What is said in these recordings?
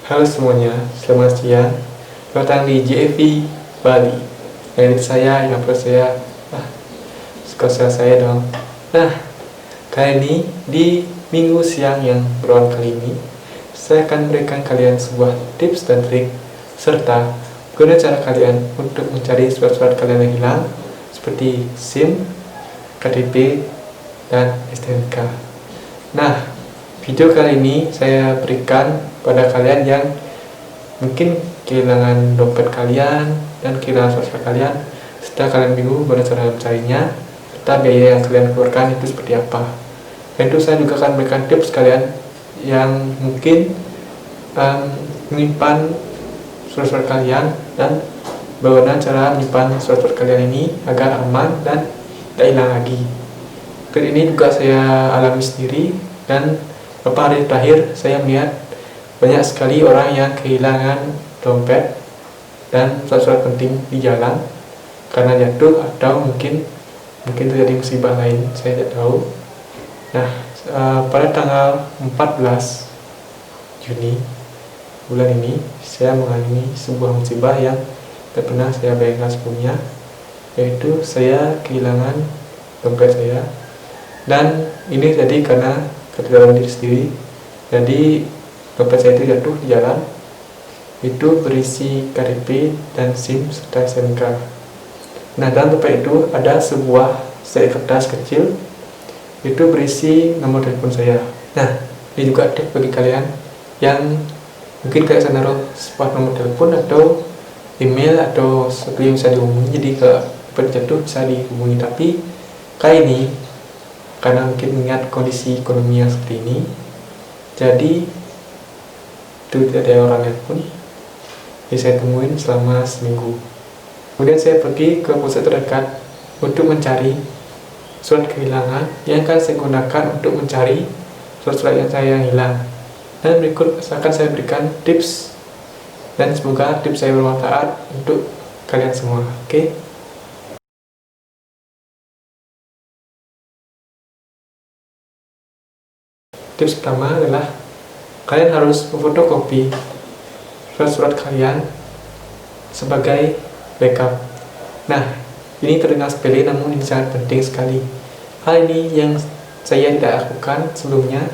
Halo semuanya, selamat siang. Selamat datang di JFV Bali. Yang saya, yang saya, suka saya dong. Nah, kali ini di minggu siang yang berulang kali ini, saya akan memberikan kalian sebuah tips dan trik serta bagaimana cara kalian untuk mencari surat-surat kalian yang hilang seperti SIM, KTP, dan STNK. Nah, video kali ini saya berikan pada kalian yang mungkin kehilangan dompet kalian dan kehilangan surat kalian, serta kalian bingung bagaimana cara mencarinya, serta biaya yang kalian keluarkan itu seperti apa. Dan itu saya juga akan memberikan tips kalian yang mungkin menyimpan surat-surat kalian dan bagaimana cara menyimpan surat-surat kalian ini agar aman dan tidak hilang lagi. Dan ini juga saya alami sendiri, dan beberapa hari terakhir saya melihat banyak sekali orang yang kehilangan dompet dan surat-surat penting di jalan karena jatuh atau mungkin terjadi musibah lain, saya tidak tahu. Nah, pada tanggal 14 Juni bulan ini saya mengalami sebuah musibah yang tidak pernah saya bayangkan sebelumnya, yaitu saya kehilangan dompet saya. Dan ini jadi karena ketidaktahuan diri sendiri. Jadi dompet saya itu jatuh di jalan, itu berisi KTP dan SIM serta STNK. Nah, dalam dompet itu ada sebuah kertas kecil, itu berisi nomor telepon saya. Nah, ini juga tips bagi kalian yang mungkin kayak saya naruh sebuah nomor telepon atau email atau sesuatu yang bisa dihubungi, jadi kalau dompet jatuh bisa dihubungi. Tapi kali ini karena mungkin mengingat kondisi ekonomi yang seperti ini, jadi itu tidak ada orang yang pun yang saya temuin selama seminggu. Kemudian saya pergi ke pusat terdekat untuk mencari surat kehilangan yang akan saya gunakan untuk mencari surat-surat yang saya hilang. Dan berikut akan saya berikan tips, dan semoga tips saya bermanfaat untuk kalian semua. Oke? Tips pertama adalah kalian harus memfotokopi surat-surat kalian sebagai backup. Nah, ini terdengar sepele namun ini sangat penting sekali. Hal ini yang saya tidak lakukan sebelumnya,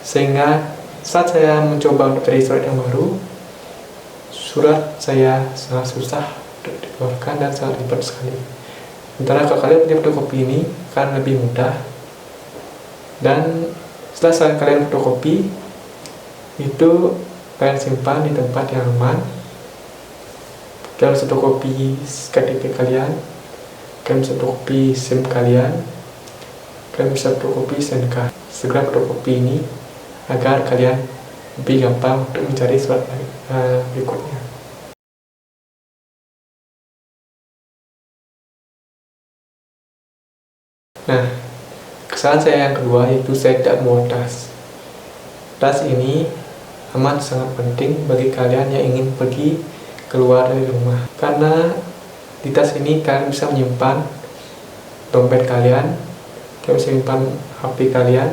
sehingga saat saya mencoba untuk cari surat yang baru, surat saya sangat susah untuk dikeluarkan dan sangat ribet sekali. Sementara kalau kalian punya fotokopi ini akan lebih mudah. Dan setelah kalian fotokopi, itu kalian simpan di tempat yang aman. Kalian bisa fotokopi KTP kalian, kalian bisa fotokopi SIM kalian, kalian bisa fotokopi STNK. Segera fotokopi ini agar kalian lebih gampang untuk mencari surat berikutnya. Nah, kesalahan saya yang kedua yaitu saya tidak membawa tas. Tas ini amat sangat penting bagi kalian yang ingin pergi keluar dari rumah, karena di tas ini kalian bisa menyimpan dompet kalian, kalian bisa menyimpan HP kalian.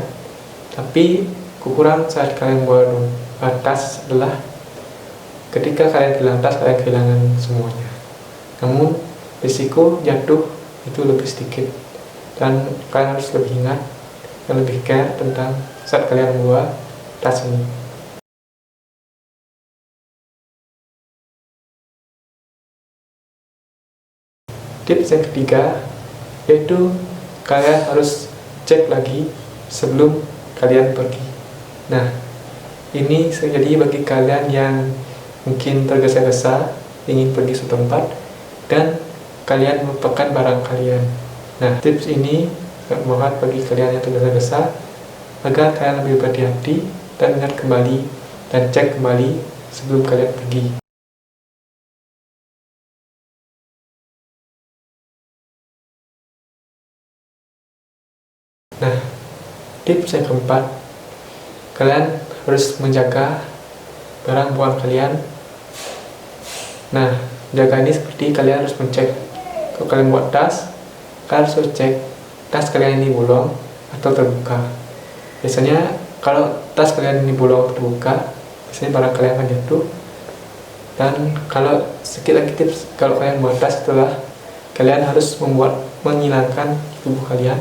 Tapi kekurangan saat kalian membawa tas adalah ketika kalian kehilangan tas, kalian kehilangan semuanya. Namun risiko jatuh itu lebih sedikit, dan kalian harus lebih ingat dan lebih care tentang saat kalian membawa tas ini. Tips yang ketiga yaitu kalian harus cek lagi sebelum kalian pergi. Nah, ini terjadi bagi kalian yang mungkin tergesa-gesa ingin pergi suatu tempat dan kalian melupakan barang kalian. Nah, tips ini sangat bermanfaat bagi kalian yang tergesa-gesa agar kalian lebih berhati-hati dan ingat kembali dan cek kembali sebelum kalian pergi. Nah, tips yang keempat, kalian harus menjaga barang bawaan kalian. Nah, jaga ini seperti kalian harus mengecek, kalau kalian buat tas, kalian harus cek tas kalian ini bolong atau terbuka. Biasanya kalau tas kalian ini bolong atau terbuka, biasanya barang kalian akan jatuh. Dan kalau sedikit lagi tips, kalau kalian buat tas, setelah kalian harus menghilangkan tubuh kalian,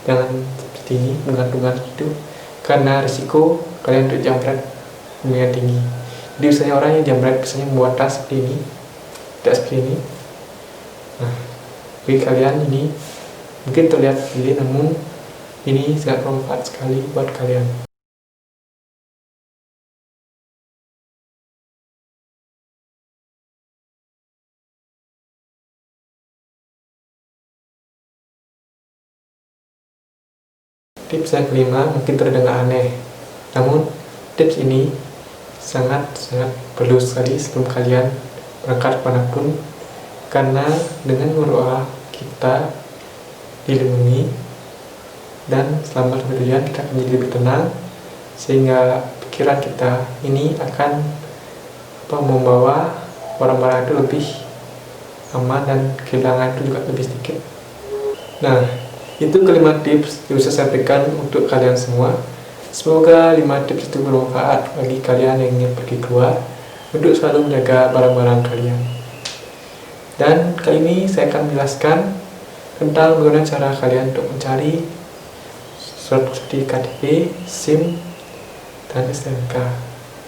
jangan seperti ini menggantung-gantung itu, karena risiko kalian untuk jambret dengan tinggi. Jadi biasanya orang yang jambret biasanya membuat tas seperti ini, tidak seperti ini. Nah, bagi kalian ini mungkin terlihat gede, namun ini sangat bermanfaat sekali buat kalian. Tips yang kelima mungkin terdengar aneh, namun tips ini sangat-sangat perlu sekali sebelum kalian berangkat kemanapun, karena dengan berdoa kita dilindungi dan selama tujuan kita akan menjadi lebih tenang, sehingga pikiran kita ini akan membawa barang-barang itu lebih aman dan kehilangan itu juga lebih sedikit. Nah, itu kelima tips yang bisa saya berikan untuk kalian semua. Semoga 5 tips itu bermanfaat bagi kalian yang ingin pergi keluar untuk selalu menjaga barang-barang kalian. Dan kali ini saya akan menjelaskan tentang bagaimana cara kalian untuk mencari surat bukti KTP, SIM, dan STNK.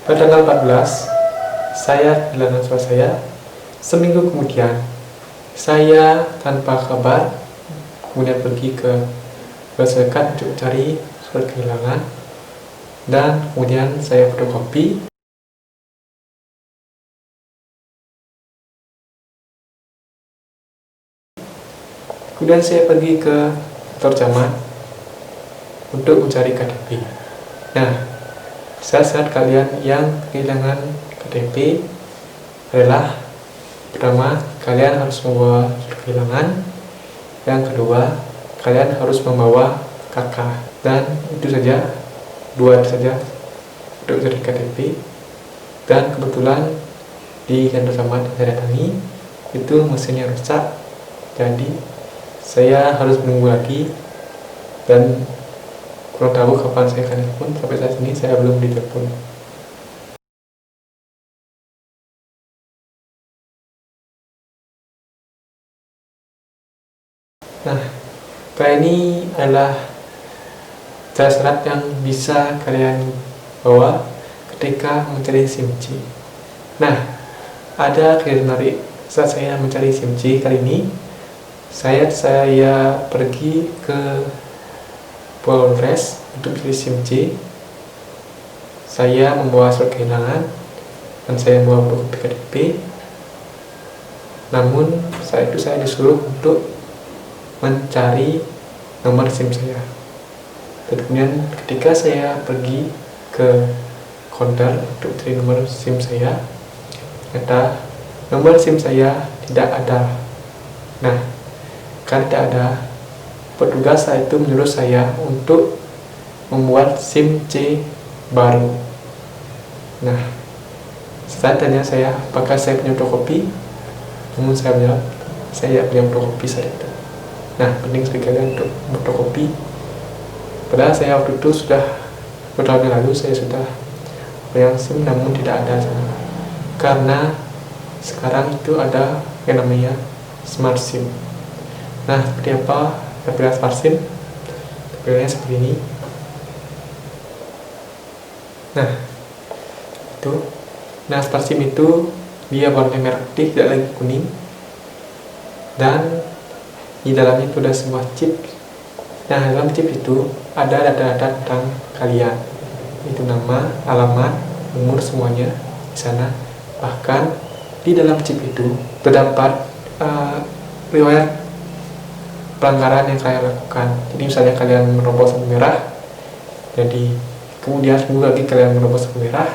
Pada tanggal 14, saya kehilangan surat saya. Seminggu kemudian, saya tanpa kabar kemudian pergi ke masyarakat untuk mencari surat kehilangan, dan kemudian saya fotokopi. Kemudian saya pergi ke kantor camat untuk mencari KTP. Nah, saat kalian yang kehilangan KTP adalah, pertama, kalian harus membawa surat kehilangan. Yang kedua, kalian harus membawa KK. Dan itu saja, 2 saja untuk mencari KTP. Dan kebetulan di kantor camat yang saya datangi itu mesinnya rusak, jadi saya harus menunggu lagi, dan kurang tahu kapan saya akan telepon. Sampai saat ini saya belum ditelepon. Nah, kayak ini adalah syarat yang bisa kalian bawa ketika mencari SIM C. Nah, ada kejadian menarik saat saya mencari SIM C kali ini. Saya pergi ke Polres untuk mencari SIM C. Saya membawa surat kehilangan dan saya membawa bukti KTP. Namun saat itu saya disuruh untuk mencari nomor SIM saya. Dan kemudian ketika saya pergi ke counter untuk mencari nomor SIM saya, ternyata nomor SIM saya tidak ada. Nah, karena tidak ada, petugas saat itu menyuruh saya untuk membuat SIM C baru. Nah, saya tanya saya apakah saya punya fotokopi, namun saya menjawab saya punya fotokopi saat itu. Nah, penting sekali kalian untuk fotokopi. Padahal saya waktu itu sudah beberapa tahun lalu saya sudah punya SIM, namun tidak ada sana. Karena sekarang itu ada yang namanya Smart SIM. Nah, seperti apa tampilan Smart SIM? Tampilannya seperti ini. Nah, itu. Nah, Smart SIM itu dia warna merah putih, tidak lagi kuning. Dan di dalamnya itu ada sebuah chip. Nah, dalam chip itu ada data-data tentang kalian. Itu nama, alamat, umur, semuanya di sana. Bahkan di dalam chip itu terdapat riwayat pelanggaran yang kalian lakukan. Jadi misalnya kalian menerobos lampu merah, jadi kemudian seminggu lagi kalian menerobos lampu merah,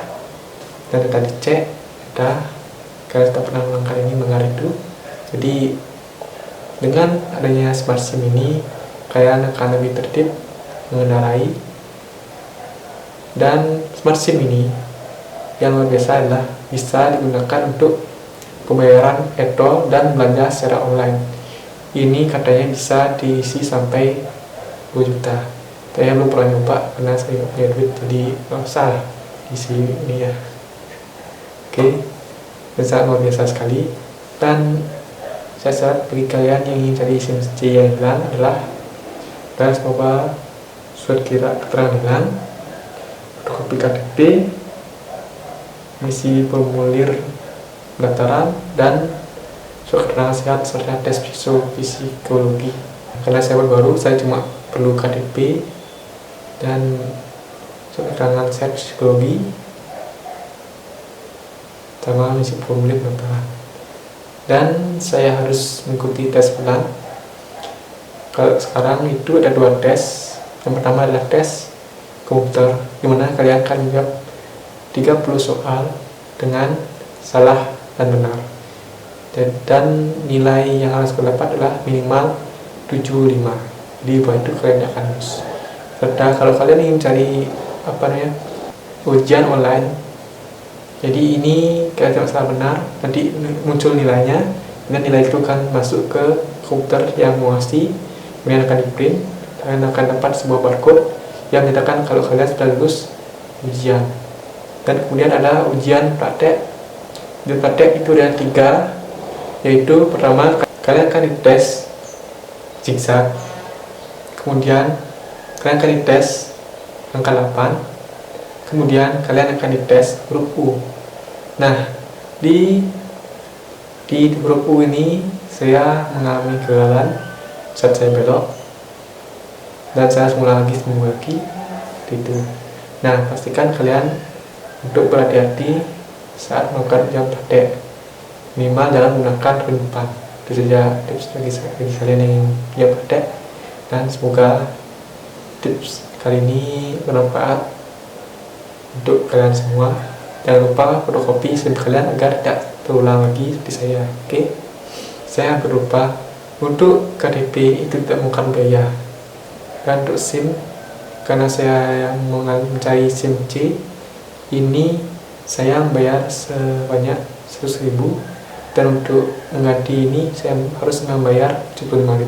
dan tadi dicek, ada kalian tak pernah melanggar ini, melanggar itu. Jadi dengan adanya Smart SIM ini, kalian akan lebih tertib mengendarai. Dan Smart SIM ini yang luar biasa adalah bisa digunakan untuk pembayaran e-tol dan belanja secara online. Ini katanya bisa diisi sampai 2 juta. Saya belum pernah nyoba karena saya nggak punya duit, jadi nggak usah isi ini ya. Oke, dan sangat luar biasa sekali. Dan syarat bagi kalian yang ingin cari SIM C yang hilang adalah kalian harus membawa surat keterangan hilang, fotokopi KTP, misi formulir pendaftaran, dan surat keterangan sehat serta tes psikologi. Karena saya baru, saya cuma perlu KTP dan surat keterangan sehat psikologi sama misi formulir pendaftaran. Dan saya harus mengikuti tes ulang. Kalau sekarang itu ada 2 tes. Yang pertama adalah tes komputer, dimana kalian akan menjawab 30 soal dengan salah dan benar. Dan nilai yang harus kalian dapat adalah minimal 75. Di bawah itu kalian akan lulus. Serta kalau kalian ingin cari ujian online, jadi ini kalian jawab salah benar, nanti muncul nilainya, dan nilai itu akan masuk ke komputer yang mengawasi, kemudian akan di print, kalian akan dapat sebuah barcode yang menyatakan kalau kalian sudah lulus ujian. Dan kemudian ada ujian praktek. Ujian praktek itu ada 3, yaitu pertama kalian akan dites zigzag, kemudian kalian akan dites angka 8, kemudian kalian akan dites huruf U. Nah, di huruf U ini saya mengalami kegagalan saat saya belok, dan saya harus mulai lagi gitu. Nah, pastikan kalian untuk berhati-hati saat melakukan ujian praktek, minimal jangan menggunakan roda depan. Itu saja tips bagi kalian yang punya praktek, dan semoga tips kali ini bermanfaat untuk kalian semua. Jangan lupa fotokopi SIM kalian agar tidak terulang lagi seperti saya. Oke, saya berlupa untuk KTP itu tidak memakan biaya, dan untuk SIM, karena saya yang mencari SIM C ini, saya membayar sebanyak 100.000, dan untuk mengganti ini saya harus membayar 75.000.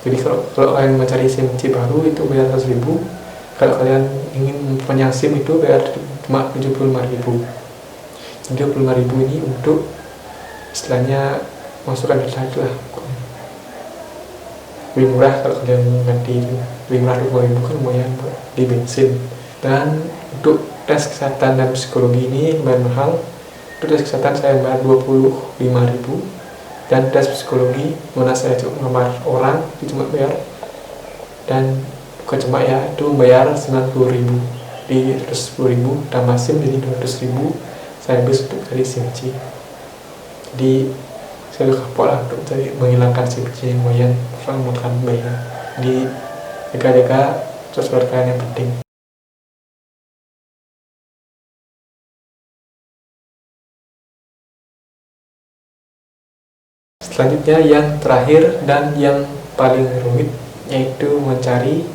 Jadi kalau kalian mencari SIM C baru itu bayar 100.000, kalau kalian ingin memperpanjang SIM itu bayar cuma 75.000. 75.000 ini untuk istilahnya masukkan data itu lah. Lebih murah kalau kalian mengganti, lebih murah 20.000 kan lumayan buat di bensin. Dan untuk tes kesehatan dan psikologi ini lumayan mahal. Untuk tes kesehatan saya bayar 25.000, dan tes psikologi mana saya cuma ngelamar orang itu cuma bayar, dan bukan cuma ya, itu bayar 90.000, di 110.000 tambah SIM jadi 200.000 saya habis untuk cari SIM C. Jadi saya kapok lah untuk cari menghilangkan SIM C yang lumayan makan biaya. Di jaga-jaga sesuatu kalian yang penting. Selanjutnya yang terakhir dan yang paling rumit, yaitu mencari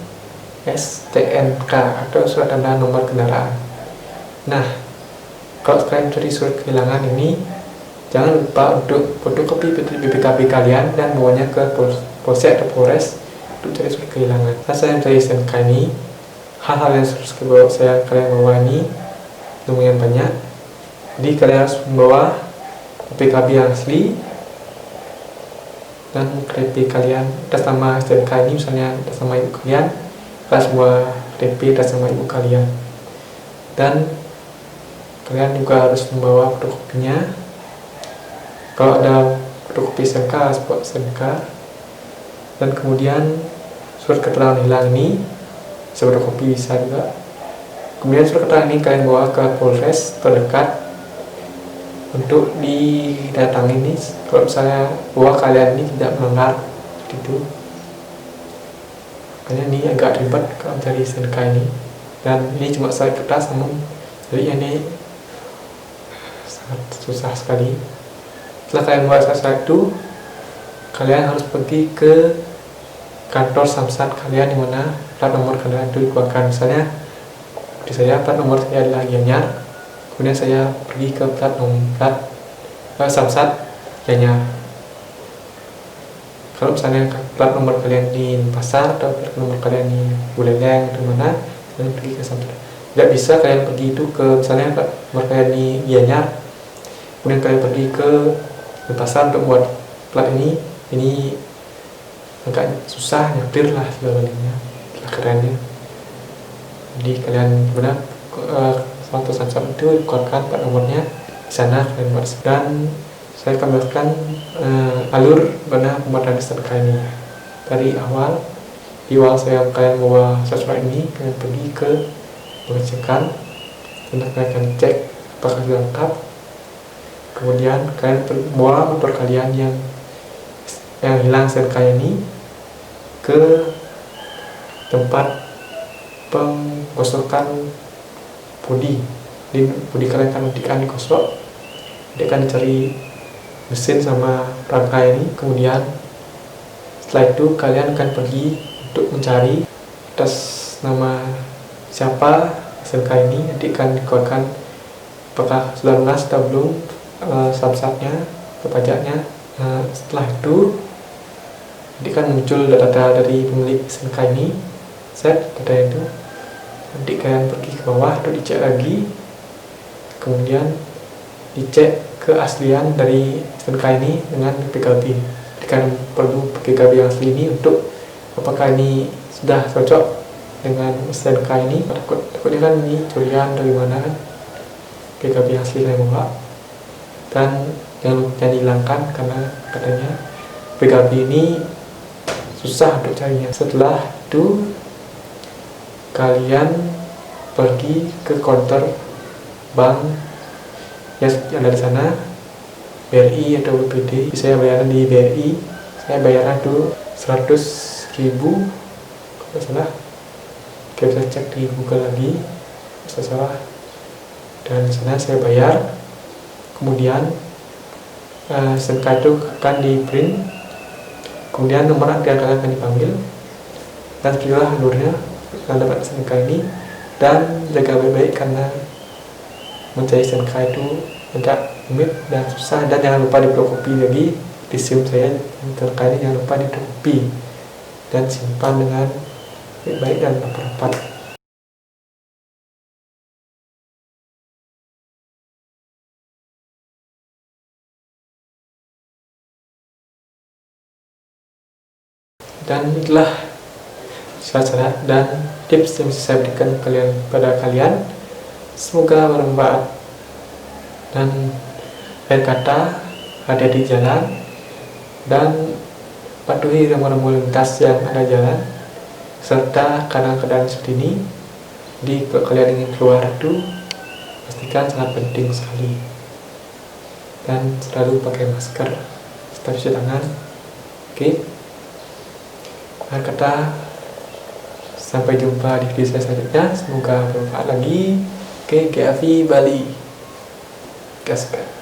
STNK atau surat tanda nomor kendaraan. Nah, kalau kalian cari surat kehilangan ini, jangan lupa untuk fotokopi BPKB kalian dan bawanya ke Polsek atau Polres untuk cari surat kehilangan. Saat saya mencari STNK ini, hal-hal yang harus kalian bawa ini lumayan banyak. Jadi kalian harus membawa BPKB yang asli, dan KTP kalian atas nama STNK ini, misalnya atas nama ibu kalian, atas sebuah KTP atas nama ibu kalian. Dan kalian juga harus membawa fotokopinya. Kalau ada fotokopi STNK, spot STNK. Dan kemudian surat keterangan hilang ini fotokopi bisa juga. Kemudian surat keterangan ini kalian bawa ke Polres terdekat untuk didatangi ini. Kalau misalnya bahwa kalian ini tidak melanggar itu, makanya ini agak ribet kalau mencari STNK ini, dan ini cuma saya kertas, namun jadi ini sangat susah sekali. Setelah kalian buat selesai itu, kalian harus pergi ke kantor samsat kalian, dimana plat nomor kalian itu dikeluarkan. Misalnya di saya plat nomor saya adalah Gianyar, kemudian saya pergi ke plat samsat Gianyar. Kalau misalnya plat nomor kalian di pasar atau plat nomor kalian di Buleleng atau mana, kalian pergi ke samsat Tidak bisa kalian pergi itu ke misalnya kalian di Gianyar, kemudian kalian pergi ke Denpasar untuk buat plat ini agak susah, nyetir lah segalanya, kerennya. Jadi kalian benar suatu saat itu rekodkan plat nomornya di sana kalian buat, dan saya gambarkan alur mana pembuatan STNK ini dari awal. Di awal saya kalian bawa surat ini, kalian pergi ke pengecekan dan kalian akan cek apakah sudah lengkap. Kemudian kalian bawa motor kalian yang hilang STNK ini ke tempat penggosokan bodi. Di bodi kalian akan digosok, dia akan dicari mesin sama rangka ini. Kemudian setelah itu kalian akan pergi untuk mencari atas nama siapa STNK ini, nanti akan dikeluarkan apakah sudah lunas atau belum samsatnya atau pajaknya. Setelah itu nanti kan muncul data-data dari pemilik STNK ini, set data itu, nanti kalian pergi ke bawah untuk dicek lagi, kemudian dicek keaslian dari STNK ini dengan PKB. Kalian perlu PKB yang asli ini untuk apakah ini sudah cocok dengan STNK ini. Takutnya kan ini curian dari mana kan, PKB yang asli kalian bawa, dan jangan dihilangkan karena katanya PKB ini susah untuk carinya. Setelah itu kalian pergi ke counter bank yang ada di sana, BRI atau BPD. Saya bayaran di BRI, saya bayaran tuh 100.000 kalau salah. Kita bisa cek di Google lagi bisa salah, dan di sana saya bayar. Kemudian STNK itu akan di print, kemudian nomor antrian kalian akan dipanggil, dan pilihlah alurnya kalian dapat STNK ini, dan jaga baik-baik karena mencari STNK itu agak rumit dan susah. Dan jangan lupa difotokopi lagi di SIM saya STNK ini, jangan lupa difotokopi dan simpan dengan baik-baik dan rapat-rapat. Dan itulah syarat-syarat dan tips yang bisa saya berikan pada kalian. Semoga bermanfaat. Dan lain kata, hati-hati jalan dan patuhi rambu-rambu lintas yang ada jalan, serta kadang-kadang seperti ini. Jadi kalau kalian ingin keluar itu pastikan sangat penting sekali, dan selalu pakai masker, tetap cuci tangan. Oke. Akhir kata, sampai jumpa di video saya selanjutnya. Semoga bermanfaat lagi. Oke, Gavi Bali. Gaskan.